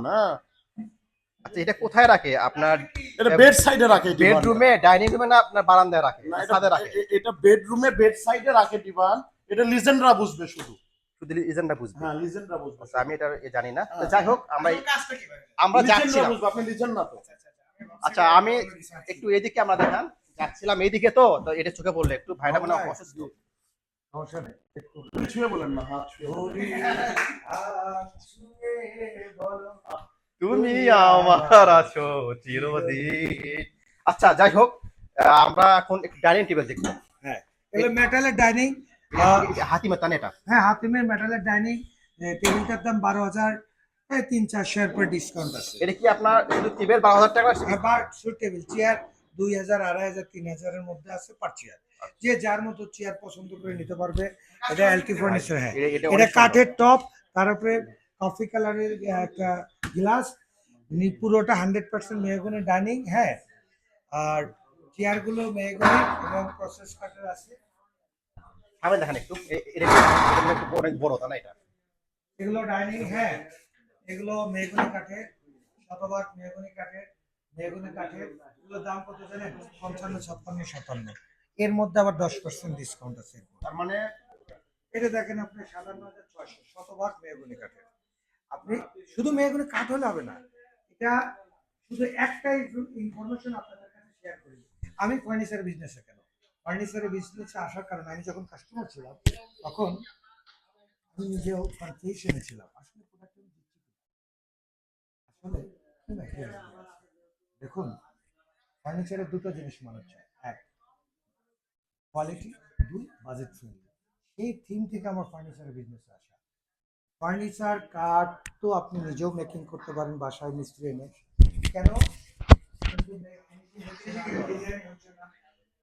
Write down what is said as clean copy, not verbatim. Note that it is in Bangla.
না, আচ্ছা, এটা কোথায় রাখে আপনার? এটা বেড সাইডে রাখে ডিভান। বেডরুমে, ডাইনিং রুমে, না আপনার বারান্দায় রাখে, না, এটা ছাদে রাখে? এটা বেডরুমে বেড সাইডে রাখে ডিভান। এটা লিজেন্ডরা বুঝবে শুধু। শুধু এজেন্টটা বুঝবে। হ্যাঁ, লিজেন্ডরা বুঝবে। আচ্ছা, আমি এটা জানি না। তো হ্যাঁ, যাই হোক, আমরা কাজটা কি ভাই? আমরা লিজেন্ডরা যাচ্ছিলাম। বুঝবে, আপনি লিজেন্ড না তো। আচ্ছা, আমি একটু এদিকে আমরা দেখান, যাচ্ছিলাম এইদিকে, তো তো এটা চোখে পড়লো একটু, ভাইটা মনে হয় অসুস্থ। সমস্যা নেই, ছুঁয়ে বলেন না, হাত ছুঁয়ে তুমি আমার আছো চিরদিন। আচ্ছা, যাই হোক, আমরা এখন একটু ডাইনিং টেবিল দেখবো। হ্যাঁ, এগুলো মেটালের ডাইনিং। হাতিমা তান এটা? হ্যাঁ, হাতিমের মেটালের ডাইনিং। টেবিলটার দাম 12,000, 3-400 এর উপর ডিসকাউন্ট আছে। এটা কি আপনার শুধু টেবিল 12,000 টাকা? আবার শুট টেবিল চেয়ার 2,000, 2,500, 3,000 এর মধ্যে আছে পার চেয়ার। যে যার মতো চেয়ার পছন্দ করে নিতে পারবে। এটা এলটি ফার্নিচার। হ্যাঁ, এটা এটা অনেক কাঠের টপ, তার উপরে কফি কালারের গ্লাস, পুরোটা 100% মেহগনি ডাইনিং। হ্যাঁ, আর চেয়ারগুলো মেহগনি এবং প্রসেস কাঠের আছে। সামনে দেখেন একটু, এটা একটু অনেক বড়, তা না এটা? এগুলো ডাইনিং। হ্যাঁ, এগুলো মেহগনি কাঠের, শতভাগ মেহগনি কাঠের। মেহগনি কাঠের এগুলোর দাম কত জানেন? 55, 56, 57। এর মধ্যে আবার 10% ডিসকাউন্ট আছে। তার মানে এটা দেখেন আপনি 57,600, শতভাগ মেহগনি কাঠের। আপনি শুধু মেহগনি কাঠ হলে হবে না, এটা শুধু একটাই ইনফরমেশন আপনাদের কাছে শেয়ার করি। আমি ফার্নিচার বিজনেসে কেন, ফার্নিচারের বিজনেসে আসার কারণে আমি যখন কাস্টমার ছিলাম তখন আমি নিজেও কনফিউশনে ছিলাম, আসলে প্রোডাক্ট আমি দিচ্ছি কি? আসলে কি না, কি না। দেখুন, ফার্নিচারের দুটো জিনিস মানুষ চায়, এক কোয়ালিটি, দুই বাজেট ফ্রেন্ডলি। সেই থিম থেকে আমার ফার্নিচারের বিজনেসে আসা। ফার্নিচার কাঠ তো আপনি নিজেও মেকিং করতে পারেন বাসায় মিস্ত্রি এনে। কেন?